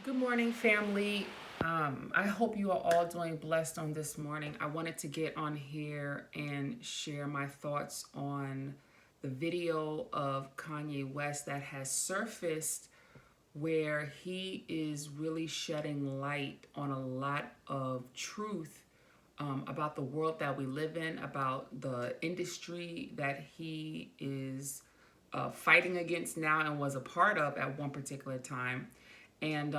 Good morning, family. I hope you are all doing blessed on this morning. I wanted to get on here and share my thoughts on the video of Kanye West that has surfaced where he is really shedding light on a lot of truth about the world that we live in, about the industry that he is fighting against now and was a part of at one particular time, and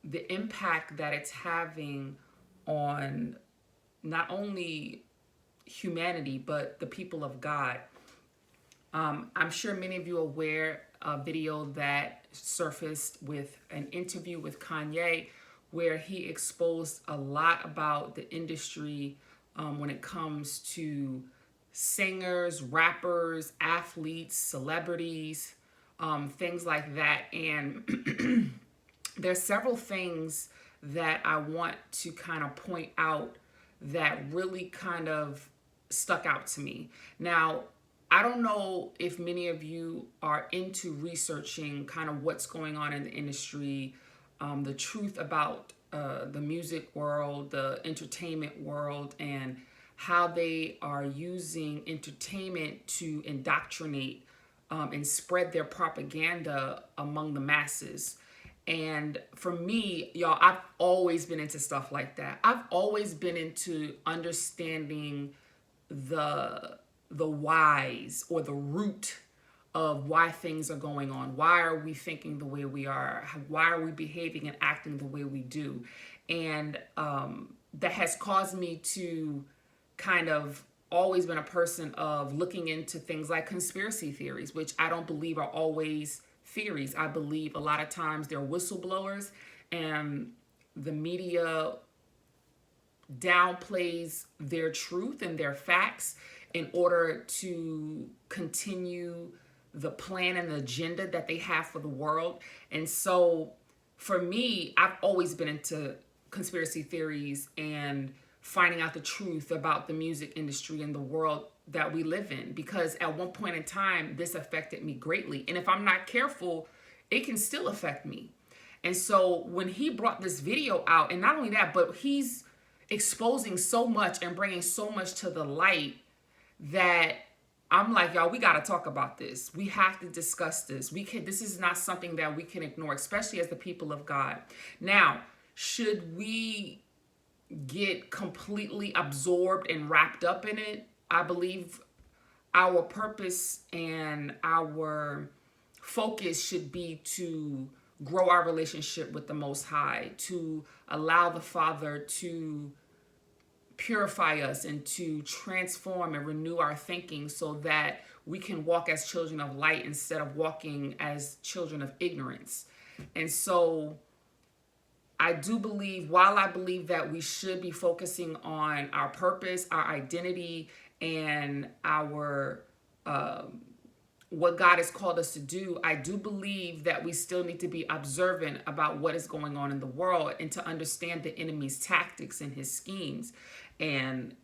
the impact that it's having on not only humanity but the people of God. I'm sure many of you are aware a video that surfaced with an interview with Kanye where he exposed a lot about the industry when it comes to singers, rappers, athletes, celebrities, things like that. And there's several things that I want to kind of point out that really kind of stuck out to me. Now, I don't know if many of you are into researching kind of what's going on in the industry, the truth about the music world, the entertainment world, and how they are using entertainment to indoctrinate and spread their propaganda among the masses. And for me, y'all, I've always been into stuff like that. I've always been into understanding the the whys or the root of why things are going on. Why are we thinking the way we are? Why are we behaving and acting the way we do? And that has caused me to kind of always been a person of looking into things like conspiracy theories, which I don't believe are always theories. I believe a lot of times they're whistleblowers, and the media downplays their truth and their facts in order to continue the plan and the agenda that they have for the world. And so for me, I've always been into conspiracy theories and finding out the truth about the music industry and the world that we live in, because at one point in time this affected me greatly, and if I'm not careful it can still affect me. And so when he brought this video out, and not only that, but he's exposing so much and bringing so much to the light that I'm like, y'all, we got to talk about this. We have to discuss this. This is not something that we can ignore, especially as the people of God. Now, should we get completely absorbed and wrapped up in it? I believe our purpose and our focus should be to grow our relationship with the Most High, to allow the Father to purify us and to transform and renew our thinking so that we can walk as children of light instead of walking as children of ignorance. And so I do believe, while I believe that we should be focusing on our purpose, our identity, and our what God has called us to do, I do believe that we still need to be observant about what is going on in the world and to understand the enemy's tactics and his schemes. And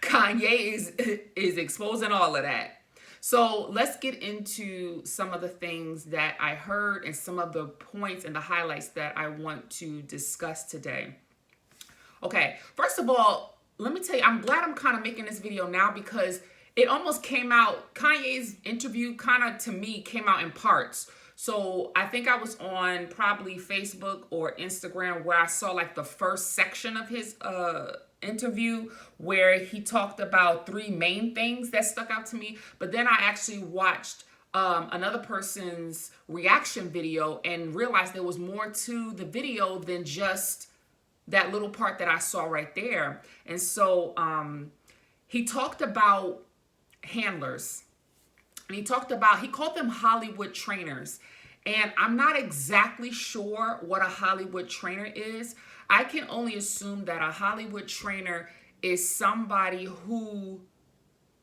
Kanye is exposing all of that. So let's get into some of the things that I heard and some of the points and the highlights that I want to discuss today. Okay, first of all, let me tell you, I'm glad I'm kind of making this video now because it almost came out, Kanye's interview kind of to me came out in parts. So I think I was on probably Facebook or Instagram where I saw like the first section of his interview where he talked about three main things that stuck out to me. But then I actually watched another person's reaction video and realized there was more to the video than just that little part that I saw right there. And so he talked about handlers, and he called them Hollywood trainers. And I'm not exactly sure what a Hollywood trainer is. I can only assume that a Hollywood trainer is somebody who,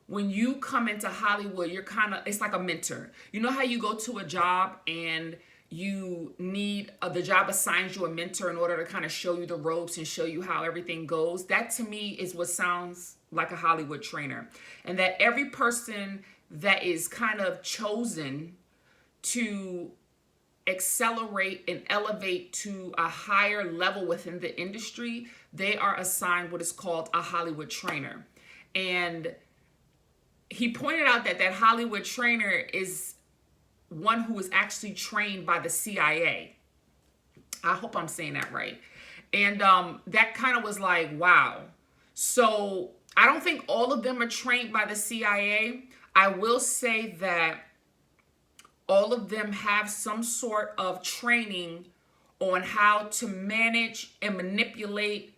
when you come into Hollywood, it's like a mentor. You know how you go to a job and you need, the job assigns you a mentor in order to kind of show you the ropes and show you how everything goes? That to me is what sounds like a Hollywood trainer. And that every person that is kind of chosen to accelerate and elevate to a higher level within the industry, they are assigned what is called a Hollywood trainer. And he pointed out that that Hollywood trainer is one who is actually trained by the CIA. I hope I'm saying that right. And that kind of was like, wow. So I don't think all of them are trained by the CIA. I will say that all of them have some sort of training on how to manage and manipulate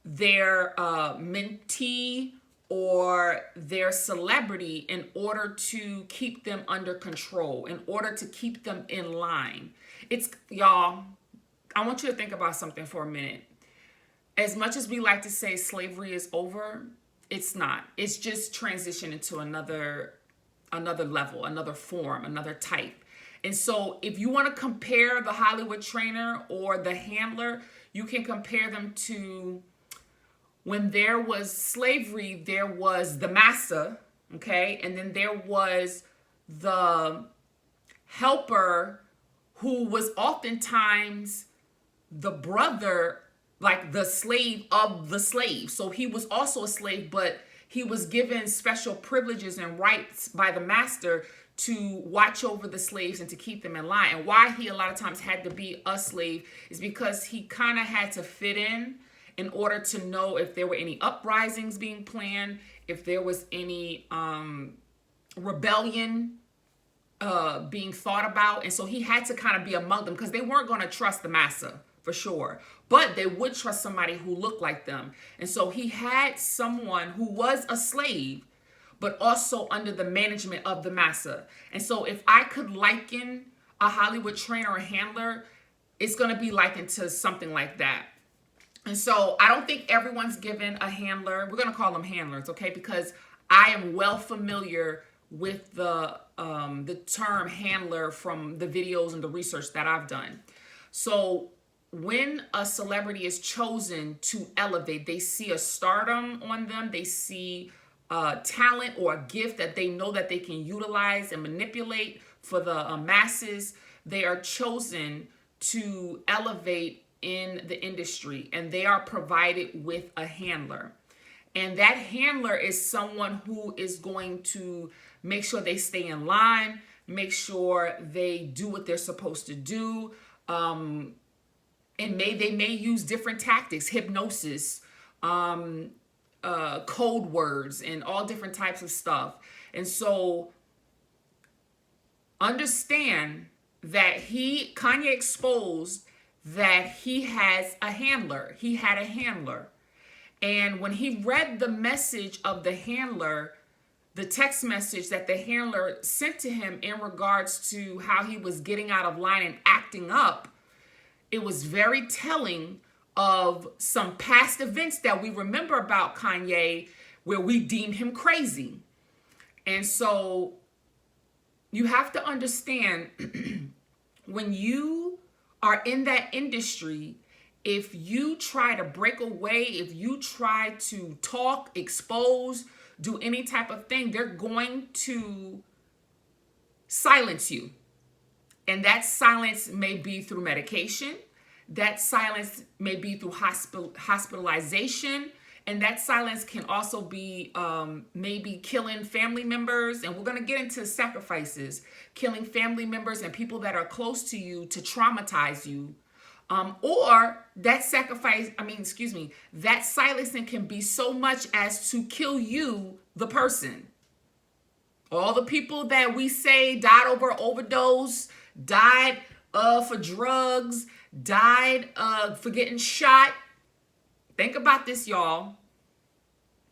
their mentee or their celebrity in order to keep them under control, in order to keep them in line. It's, y'all, I want you to think about something for a minute. As much as we like to say slavery is over, it's not. It's just transitioned into another level, another form, another type. And so if you want to compare the Hollywood trainer or the handler, you can compare them to when there was slavery, there was the massa, okay? And then there was the helper who was oftentimes the brother, like the slave of the slave. So he was also a slave, but he was given special privileges and rights by the master to watch over the slaves and to keep them in line. And why he a lot of times had to be a slave is because he kind of had to fit in order to know if there were any uprisings being planned, if there was any rebellion being thought about. And so he had to kind of be among them because they weren't going to trust the massa for sure, but they would trust somebody who looked like them. And so he had someone who was a slave, but also under the management of the massa. And so if I could liken a Hollywood trainer or handler, it's going to be likened to something like that. And so I don't think everyone's given a handler. We're going to call them handlers, okay? Because I am well familiar with the term handler from the videos and the research that I've done. So when a celebrity is chosen to elevate, they see a stardom on them, they see talent or a gift that they know that they can utilize and manipulate for the masses. They are chosen to elevate in the industry, and they are provided with a handler. And that handler is someone who is going to make sure they stay in line, make sure they do what they're supposed to do. And they may use different tactics, hypnosis, code words, and all different types of stuff. And so understand that Kanye exposed that he has a handler. He had a handler. And when he read the message of the handler, the text message that the handler sent to him in regards to how he was getting out of line and acting up, it was very telling of some past events that we remember about Kanye where we deemed him crazy. And so you have to understand when you are in that industry, if you try to break away, if you try to talk, expose, do any type of thing, they're going to silence you. And that silence may be through medication. That silence may be through hospitalization. And that silence can also be maybe killing family members. And we're going to get into sacrifices, killing family members and people that are close to you to traumatize you. Or that that silencing can be so much as to kill you, the person. All the people that we say died over overdose, died for drugs, died for getting shot. Think about this, y'all.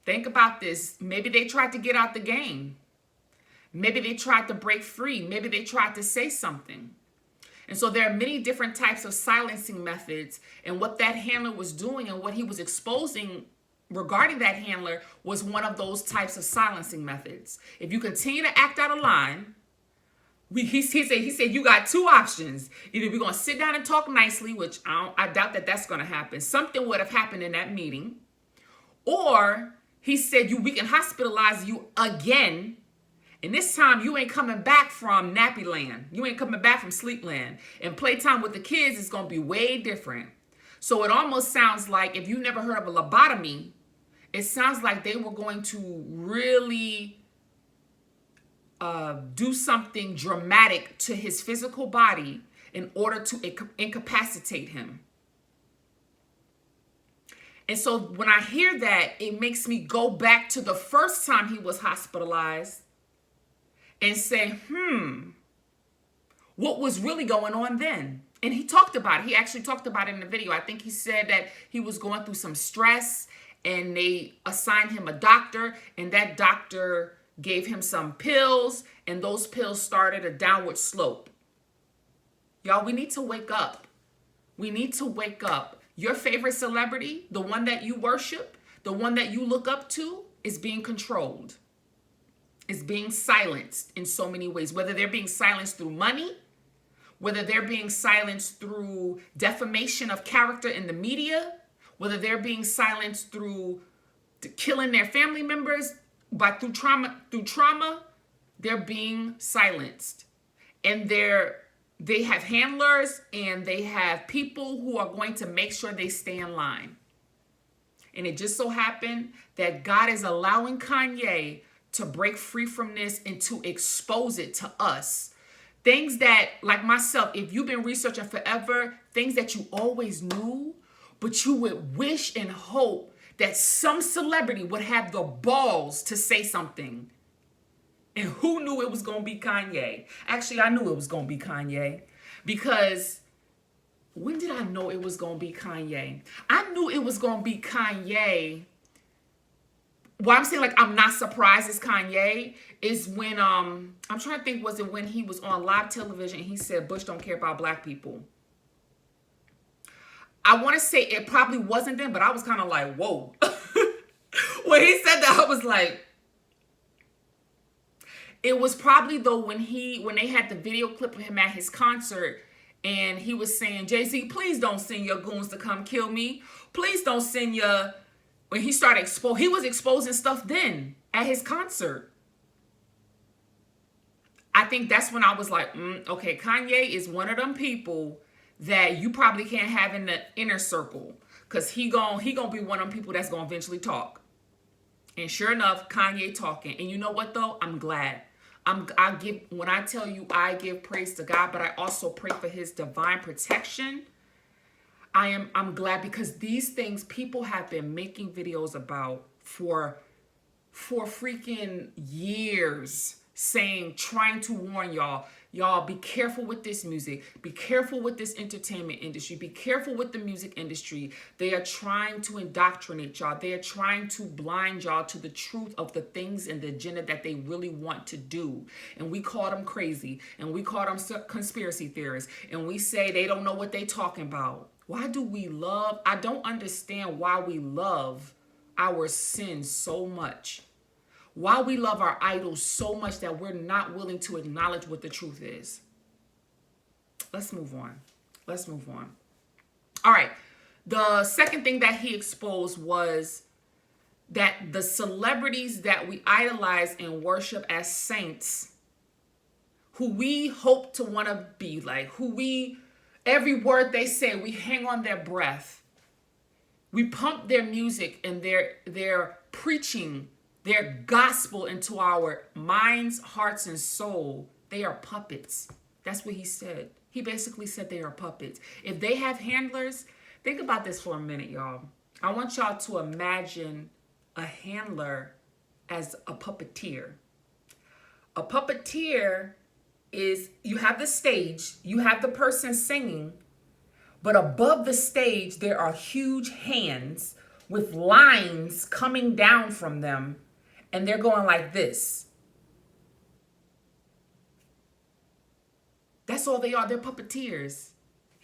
Think about this. Maybe they tried to get out the game. Maybe they tried to break free. Maybe they tried to say something. And so there are many different types of silencing methods. And what that handler was doing and what he was exposing regarding that handler was one of those types of silencing methods. If you continue to act out of line, he said you got two options. Either we're going to sit down and talk nicely, which I doubt that that's going to happen. Something would have happened in that meeting. Or he said we can hospitalize you again, And this time you ain't coming back from nappy land. You ain't coming back from sleep land. And playtime with the kids is going to be way different. So it almost sounds like, if you never heard of a lobotomy, it sounds like they were going to really do something dramatic to his physical body in order to incapacitate him. And so when I hear that, it makes me go back to the first time he was hospitalized and say, what was really going on then? And he talked about it. He actually talked about it in the video. I think he said that he was going through some stress and they assigned him a doctor, and that doctor gave him some pills, and those pills started a downward slope. Y'all, we need to wake up. We need to wake up. Your favorite celebrity, the one that you worship, the one that you look up to, is being controlled. Is being silenced in so many ways, whether they're being silenced through money, whether they're being silenced through defamation of character in the media, whether they're being silenced through killing their family members, through trauma, they're being silenced. And they have handlers and they have people who are going to make sure they stay in line. And it just so happened that God is allowing Kanye to break free from this and to expose it to us. Things that, like myself, if you've been researching forever, things that you always knew, but you would wish and hope that some celebrity would have the balls to say something. And who knew it was going to be Kanye? Actually, I knew it was going to be Kanye. Because when did I know it was going to be Kanye? I knew it was going to be Kanye. What I'm saying, like, I'm not surprised it's Kanye, is when, I'm trying to think, was it when he was on live television and he said Bush don't care about black people? I want to say it probably wasn't then, but I was kind of like, whoa. When he said that, I was like, it was probably though when they had the video clip of him at his concert and he was saying, Jay-Z, please don't send your goons to come kill me. Please don't send your, when he started he was exposing stuff then at his concert. I think that's when I was like, okay, Kanye is one of them people that you probably can't have in the inner circle, because he gon' be one of them people that's gonna eventually talk. And sure enough, Kanye talking. And you know what though? I'm glad. When I tell you I give praise to God, but I also pray for his divine protection. I'm glad, because these things people have been making videos about for freaking years, trying to warn y'all be careful with this music, be careful with this entertainment industry, be careful with the music industry. They are trying to indoctrinate y'all. They are trying to blind y'all to the truth of the things and the agenda that they really want to do. And we call them crazy, and we call them conspiracy theorists, and we say they don't know what they talking about. Why do we love? I don't understand why we love our sins so much. Why we love our idols so much that we're not willing to acknowledge what the truth is. Let's move on. Let's move on. All right. The second thing that he exposed was that the celebrities that we idolize and worship as saints, who we hope to want to be like, every word they say, we hang on their breath. We pump their music and their preaching, their gospel into our minds, hearts, and soul. They are puppets. That's what he said. He basically said they are puppets. If they have handlers, think about this for a minute, y'all. I want y'all to imagine a handler as a puppeteer. A puppeteer is, you have the stage, you have the person singing, but above the stage, there are huge hands with lines coming down from them. And they're going like this. That's all they are. They're puppeteers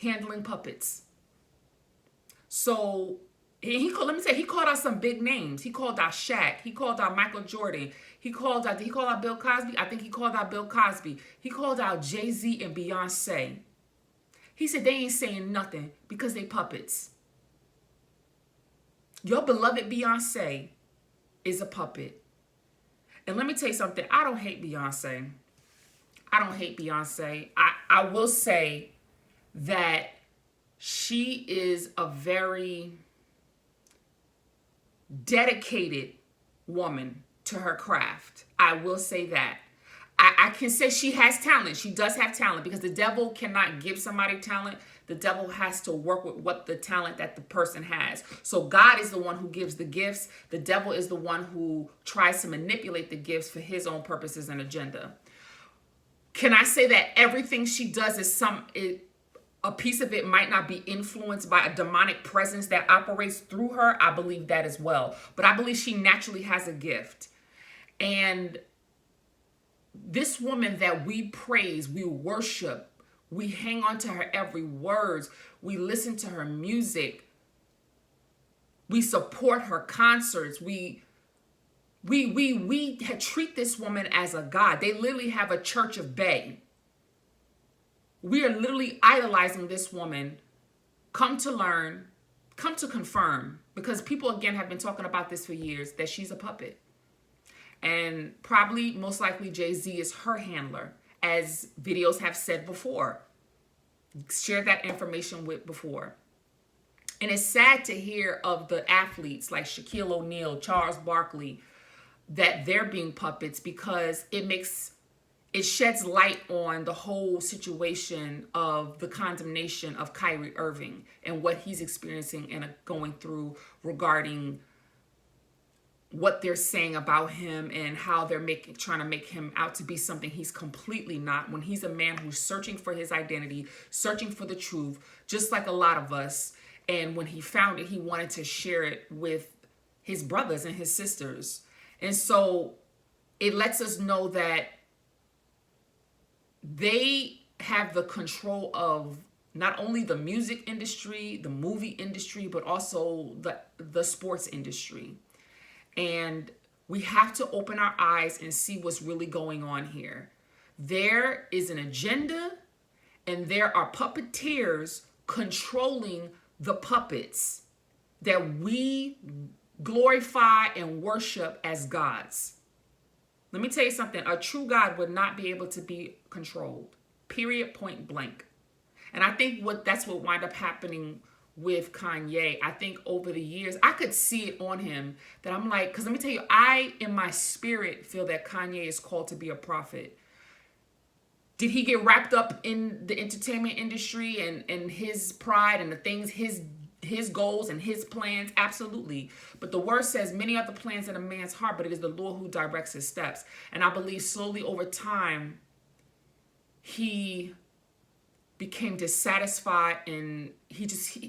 handling puppets. So he called out some big names. He called out Shaq. He called out Michael Jordan. He called out Bill Cosby. I think he called out Bill Cosby. He called out Jay-Z and Beyonce. He said they ain't saying nothing because they puppets. Your beloved Beyonce is a puppet. And let me tell you something. I don't hate Beyonce. I don't hate Beyonce. I will say that she is a very dedicated woman to her craft. I will say that. I can say she has talent. She does have talent, because the devil cannot give somebody talent. The devil has to work with what the talent that the person has. So God is the one who gives the gifts. The devil is the one who tries to manipulate the gifts for his own purposes and agenda. Can I say that everything she does is a piece of it might not be influenced by a demonic presence that operates through her? I believe that as well. But I believe she naturally has a gift. And this woman that we praise, we worship, we hang on to her every word, we listen to her music, we support her concerts, we treat this woman as a god. They literally have a church of Bay. We are literally idolizing this woman. Come to learn, come to confirm, because people again have been talking about this for years, that she's a puppet. And probably, most likely, Jay-Z is her handler, as videos have said before. Shared that information with before. And it's sad to hear of the athletes like Shaquille O'Neal, Charles Barkley, that they're being puppets, because it sheds light on the whole situation of the condemnation of Kyrie Irving and what he's experiencing and going through regarding what they're saying about him and how they're trying to make him out to be something he's completely not, when he's a man who's searching for his identity, searching for the truth, just like a lot of us. And when he found it, he wanted to share it with his brothers and his sisters. And so it lets us know that they have the control of not only the music industry, the movie industry, but also the sports industry. And we have to open our eyes and see what's really going on here. There is an agenda, and there are puppeteers controlling the puppets that we glorify and worship as gods. Let me tell you something. A true God would not be able to be controlled. Period, point blank. And I think that's what wound up happening with Kanye. I think over the years, I could see it on him, that I'm like, because let me tell you, I, in my spirit, feel that Kanye is called to be a prophet. Did he get wrapped up in the entertainment industry and his pride and the things, his goals and his plans? Absolutely. But the word says, many are the plans in a man's heart, but it is the Lord who directs his steps. And I believe slowly over time, he became dissatisfied, and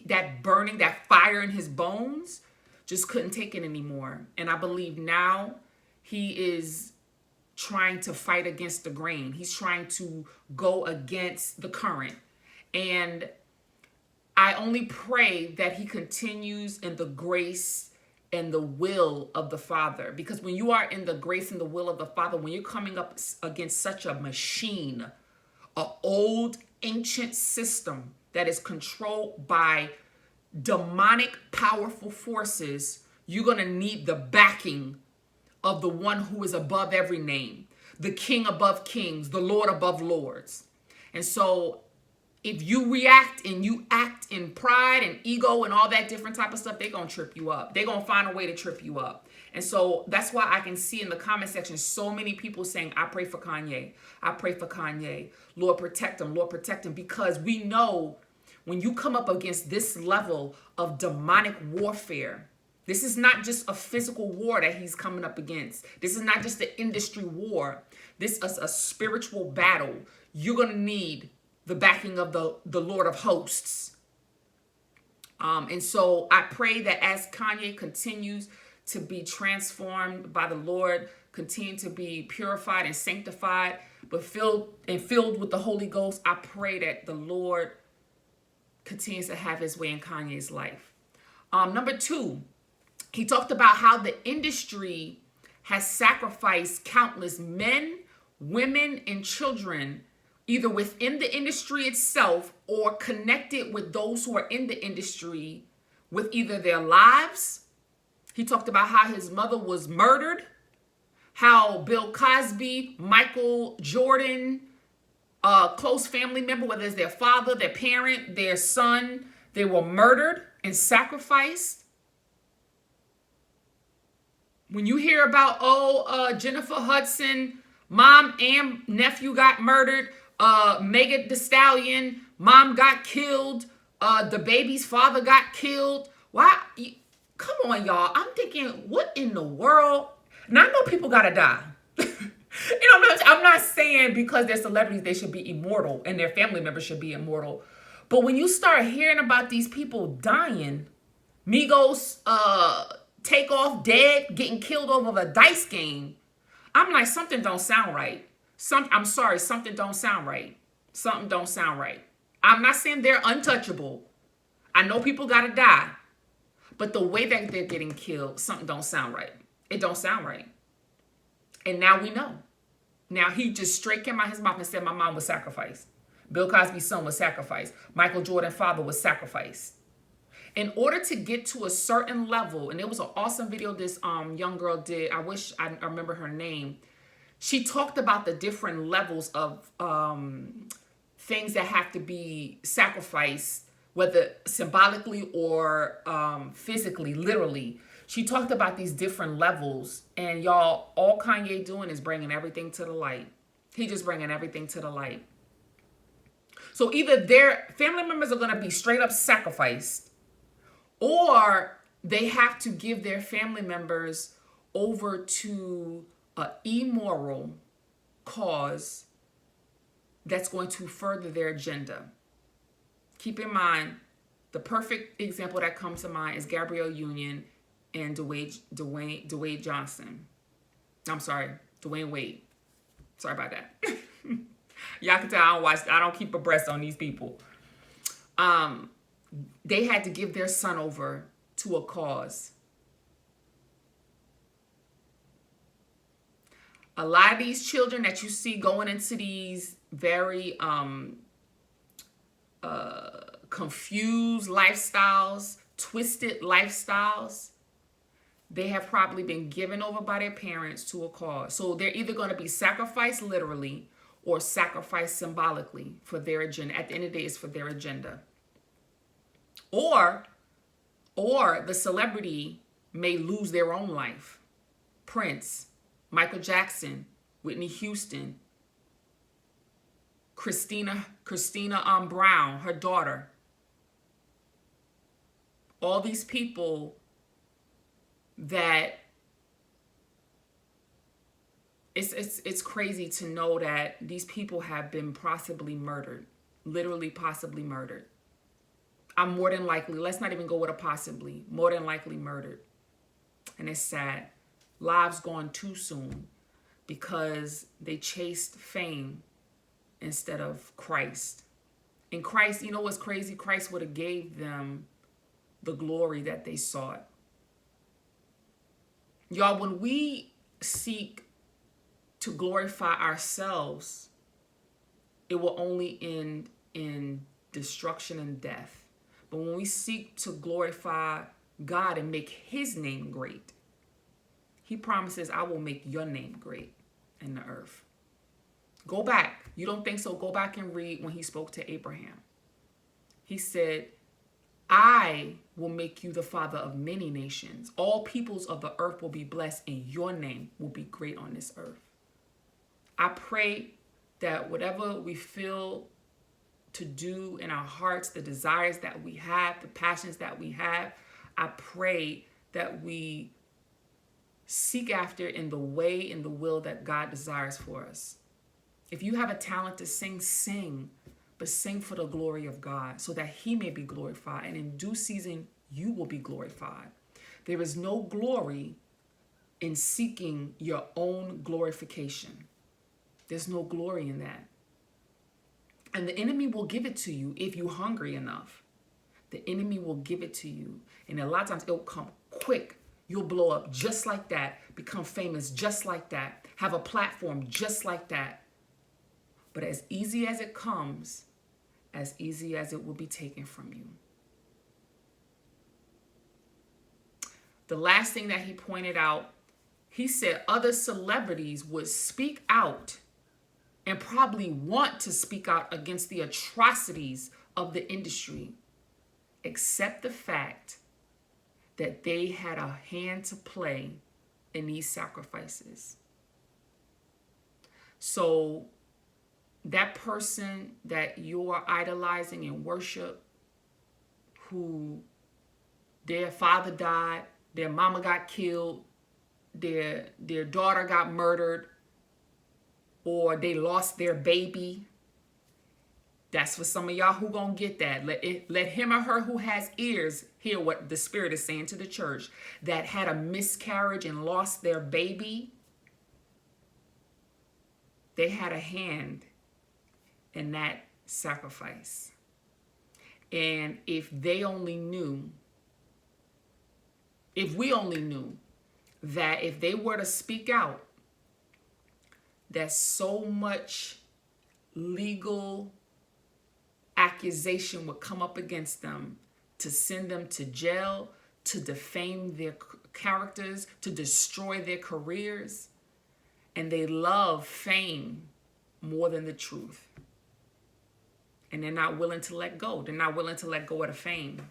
that burning, that fire in his bones, just couldn't take it anymore. And I believe now he is trying to fight against the grain. He's trying to go against the current. And I only pray that he continues in the grace and the will of the Father. Because when you are in the grace and the will of the Father, when you're coming up against such a machine, an old, ancient system that is controlled by demonic, powerful forces, you're going to need the backing of the one who is above every name, the King above kings, the Lord above lords. And so if you react and you act in pride and ego and all that different type of stuff, they're going to trip you up. They're going to find a way to trip you up. And so that's why I can see in the comment section so many people saying, I pray for Kanye. I pray for Kanye. Lord, protect him. Lord, protect him. Because we know when you come up against this level of demonic warfare, this is not just a physical war that he's coming up against. This is not just the industry war. This is a spiritual battle. You're going to need the backing of the Lord of hosts. And so I pray that as Kanye continues to be transformed by the Lord, continue to be purified and sanctified, but filled with the Holy Ghost, I pray that the Lord continues to have his way in Kanye's life. Number 2, he talked about how the industry has sacrificed countless men, women, and children, either within the industry itself or connected with those who are in the industry, with either their lives. He talked about how his mother was murdered, how Bill Cosby, Michael Jordan, close family member, whether it's their father, their parent, their son, they were murdered and sacrificed. When you hear about, Jennifer Hudson, mom and nephew got murdered, Megan Thee Stallion, mom got killed, the baby's father got killed. Why? Come on, y'all. I'm thinking, what in the world? And I know people gotta die. I'm not saying because they're celebrities they should be immortal and their family members should be immortal. But when you start hearing about these people dying, Migos take off dead, getting killed over a dice game, I'm like, something don't sound right. I'm sorry, something don't sound right. Something don't sound right. I'm not saying they're untouchable. I know people gotta die. But the way that they're getting killed, something don't sound right. It don't sound right. And now we know. Now he just straight came out his mouth and said my mom was sacrificed. Bill Cosby's son was sacrificed. Michael Jordan's father was sacrificed. In order to get to a certain level, and it was an awesome video this young girl did. I wish I remember her name. She talked about the different levels of things that have to be sacrificed, whether symbolically or physically, literally. She talked about these different levels, and y'all, all Kanye doing is bringing everything to the light. He just bringing everything to the light. So either their family members are going to be straight up sacrificed, or they have to give their family members over to an immoral cause that's going to further their agenda. Keep in mind, the perfect example that comes to mind is Gabrielle Union and Dwayne Johnson. I'm sorry, Dwayne Wade. Sorry about that. Y'all can tell I don't keep abreast on these people. They had to give their son over to a cause. A lot of these children that you see going into these very confused lifestyles, twisted lifestyles, they have probably been given over by their parents to a cause. So they're either going to be sacrificed literally or sacrificed symbolically for their agenda. At the end of the day, it's for their agenda. Or the celebrity may lose their own life. Prince, Michael Jackson, Whitney Houston, Christina Brown, her daughter. All these people that it's crazy to know that these people have been possibly murdered, literally possibly murdered. I'm more than likely, let's not even go with a possibly, more than likely murdered. And it's sad. Lives gone too soon because they chased fame instead of Christ. And Christ, you know what's crazy? Christ would have gave them the glory that they sought. Y'all, when we seek to glorify ourselves, it will only end in destruction and death. But when we seek to glorify God and make his name great, he promises, I will make your name great in the earth. Go back. You don't think so? Go back and read when he spoke to Abraham. He said, I will make you the father of many nations. All peoples of the earth will be blessed, and your name will be great on this earth. I pray that whatever we feel to do in our hearts, the desires that we have, the passions that we have, I pray that we seek after in the way, in the will that God desires for us. If you have a talent to sing, sing. But sing for the glory of God so that he may be glorified. And in due season, you will be glorified. There is no glory in seeking your own glorification. There's no glory in that. And the enemy will give it to you if you're hungry enough. The enemy will give it to you. And a lot of times it'll come quick. You'll blow up just like that. Become famous just like that. Have a platform just like that. But as easy as it comes, as easy as it will be taken from you. The last thing that he pointed out he said other celebrities would speak out and probably want to speak out against the atrocities of the industry, except the fact that they had a hand to play in these sacrifices. So that person that you are idolizing and worship, who their father died, their mama got killed, their daughter got murdered, or they lost their baby, that's for some of y'all who gonna get that. Let him or her who has ears hear what the Spirit is saying to the church, that had a miscarriage and lost their baby. They had a hand in that sacrifice. And if they only knew, if we only knew that if they were to speak out, that so much legal accusation would come up against them to send them to jail, to defame their characters, to destroy their careers. And they love fame more than the truth. And they're not willing to let go. They're not willing to let go of the fame.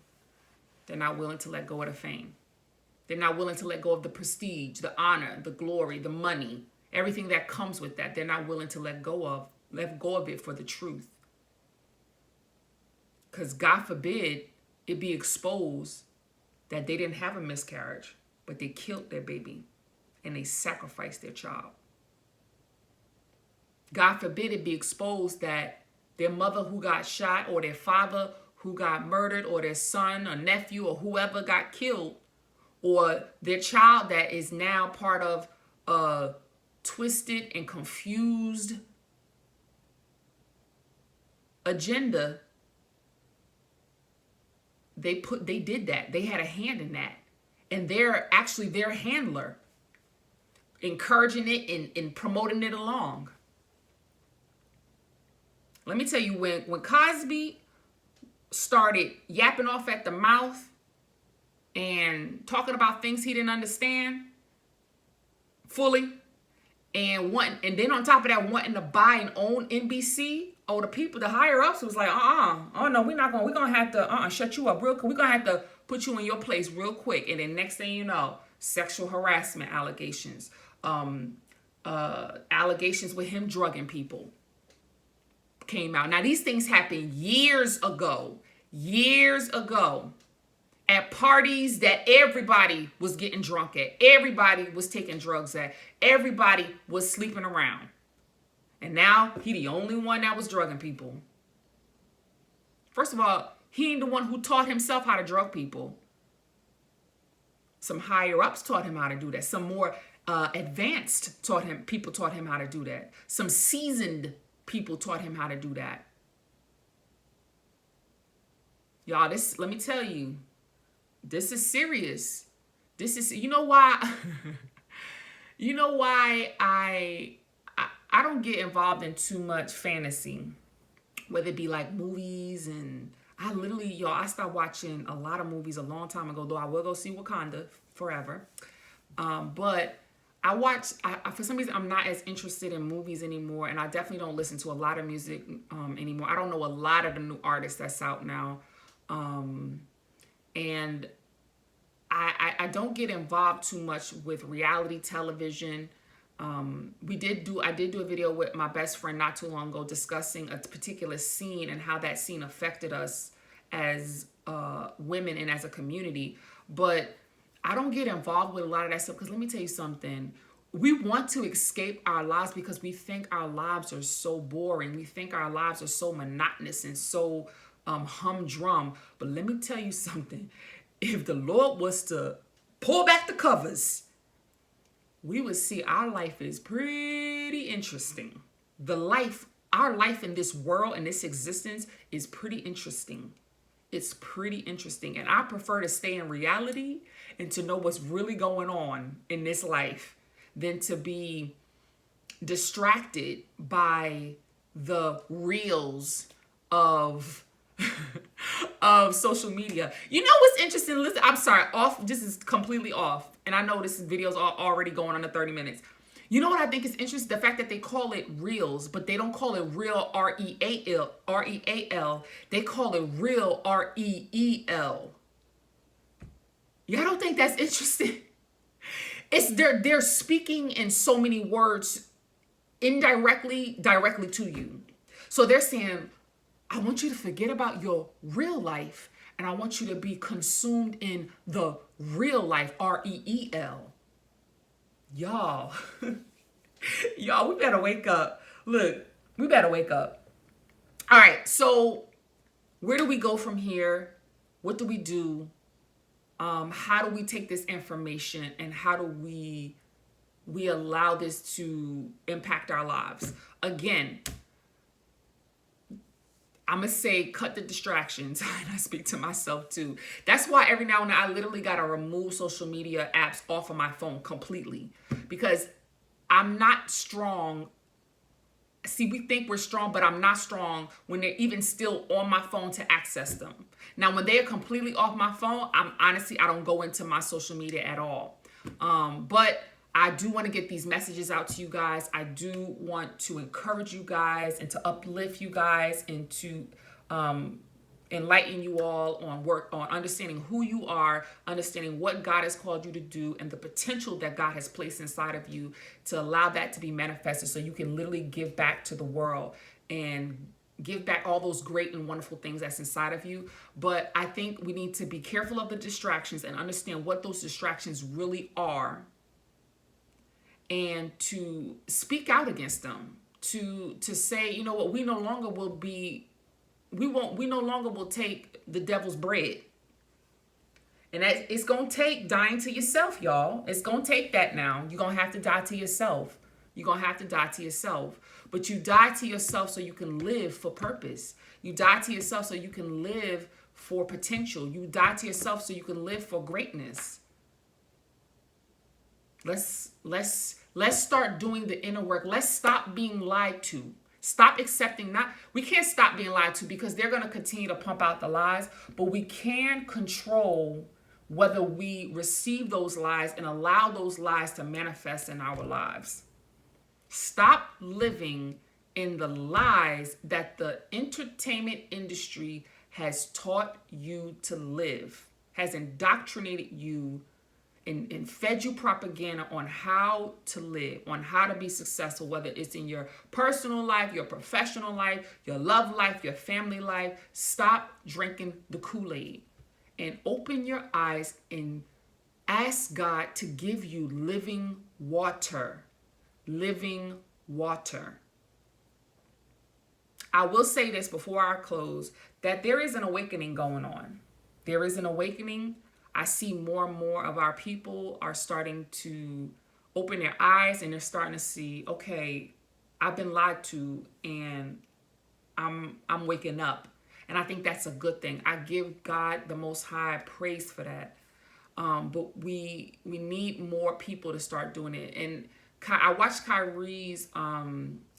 They're not willing to let go of the fame. They're not willing to let go of the prestige, the honor, the glory, the money, everything that comes with that. They're not willing to let go of it for the truth. Because God forbid it be exposed that they didn't have a miscarriage, but they killed their baby and they sacrificed their child. God forbid it be exposed that their mother who got shot, or their father who got murdered, or their son or nephew or whoever got killed, or their child that is now part of a twisted and confused agenda. They did that. They had a hand in that. And they're actually their handler, encouraging it and promoting it along. Let me tell you, when Cosby started yapping off at the mouth and talking about things he didn't understand fully, and then on top of that, wanting to buy and own NBC, the people, the higher ups was like, oh no, we're gonna have to shut you up real quick. We're gonna have to put you in your place real quick. And then next thing you know, sexual harassment allegations, allegations with him drugging people came out. Now these things happened years ago, at parties that everybody was getting drunk at, everybody was taking drugs at, everybody was sleeping around. And now he the only one that was drugging people. First of all, he ain't the one who taught himself how to drug people. Some higher ups taught him how to do that. Some more advanced people taught him how to do that. Some seasoned people taught him how to do that. Y'all, let me tell you, this is serious. This is, you know why? You know why I don't get involved in too much fantasy, whether it be like movies. And I stopped watching a lot of movies a long time ago, though I will go see Wakanda forever. But for some reason, I'm not as interested in movies anymore. And I definitely don't listen to a lot of music anymore. I don't know a lot of the new artists that's out now. And I don't get involved too much with reality television. I did do a video with my best friend not too long ago discussing a particular scene and how that scene affected us as women and as a community. But I don't get involved with a lot of that stuff because let me tell you something. We want to escape our lives because we think our lives are so boring. We think our lives are so monotonous and so humdrum. But let me tell you something. If the Lord was to pull back the covers, we would see our life is pretty interesting. Our life in this world, in this existence, is pretty interesting. It's pretty interesting. And I prefer to stay in reality and to know what's really going on in this life than to be distracted by the reels of of social media. You know what's interesting? Listen, I'm sorry, off. This is completely off, and I know this video's already going on to 30 minutes. You know what I think is interesting? The fact that they call it reels, but they don't call it real R-E-A-L, R-E-A-L. They call it real R-E-E-L. Y'all don't think that's interesting? It's they're speaking in so many words indirectly, directly to you. So they're saying, I want you to forget about your real life, and I want you to be consumed in the real life, R-E-E-L. Y'all, y'all, we better wake up. Look, we better wake up. All right, so where do we go from here? What do we do? How do we take this information, and how do we allow this to impact our lives? Again, I'm going to say cut the distractions. And I speak to myself too. That's why every now and then I literally got to remove social media apps off of my phone completely, because I'm not strong. See, we think we're strong, but I'm not strong when they're even still on my phone to access them. Now, when they are completely off my phone, I don't go into my social media at all. But I do want to get these messages out to you guys. I do want to encourage you guys and to uplift you guys and to enlighten you all on understanding who you are, understanding what God has called you to do, and the potential that God has placed inside of you to allow that to be manifested, so you can literally give back to the world and give back all those great and wonderful things that's inside of you. But I think we need to be careful of the distractions and understand what those distractions really are, and to speak out against them, to say, you know what, we no longer will take the devil's bread. And that it's going to take dying to yourself, y'all. It's going to take that now. You're going to have to die to yourself. You're going to have to die to yourself. But you die to yourself so you can live for purpose. You die to yourself so you can live for potential. You die to yourself so you can live for greatness. Let's start doing the inner work. Let's stop being lied to. Stop accepting we can't stop being lied to, because they're going to continue to pump out the lies, but we can control whether we receive those lies and allow those lies to manifest in our lives. Stop living in the lies that the entertainment industry has taught you to live, has indoctrinated you and fed you propaganda on how to live, on how to be successful, whether it's in your personal life, your professional life, your love life, your family life. Stop drinking the Kool-Aid and open your eyes and ask God to give you living water. Living water. I will say this before I close, that there is an awakening going on. There is an awakening. I see more and more of our people are starting to open their eyes, and they're starting to see, okay, I've been lied to, and I'm waking up. And I think that's a good thing. I give God the Most High praise for that. But we need more people to start doing it. And I watched Kyrie's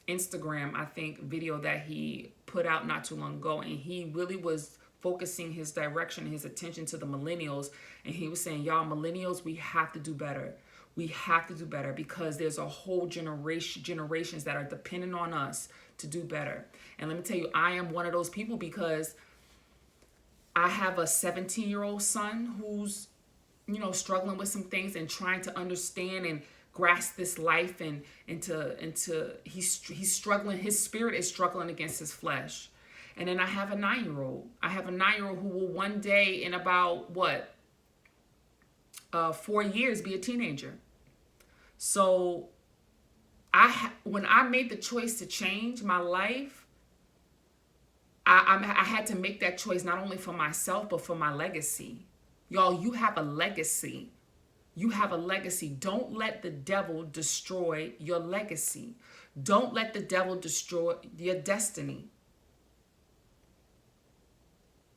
Instagram, I think, video that he put out not too long ago, and he really was focusing his direction, his attention to the millennials. And he was saying, y'all, millennials, we have to do better. We have to do better, because there's a whole generations that are dependent on us to do better. And let me tell you, I am one of those people, because I have a 17-year-old son who's, struggling with some things and trying to understand and grasp this life, and he's struggling. His spirit is struggling against his flesh. And then I have a 9-year-old. Who will one day, in about 4 years, be a teenager. So when I made the choice to change my life, I had to make that choice not only for myself, but for my legacy. Y'all, you have a legacy. You have a legacy. Don't let the devil destroy your legacy. Don't let the devil destroy your destiny.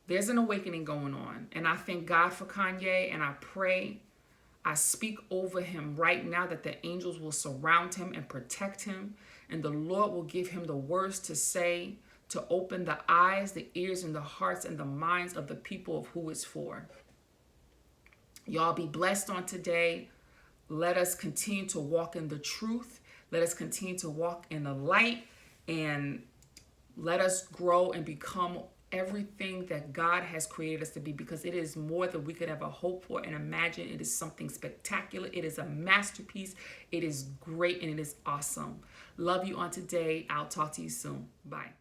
There's an awakening going on. And I thank God for Kanye, and I speak over him right now that the angels will surround him and protect him, and the Lord will give him the words to say to open the eyes, the ears, and the hearts and the minds of the people of who it's for. Y'all be blessed on today. Let us continue to walk in the truth. Let us continue to walk in the light, and let us grow and become everything that God has created us to be, because it is more than we could ever hope for and imagine. It is something spectacular. It is a masterpiece. It is great, and it is awesome. Love you on today. I'll talk to you soon. Bye.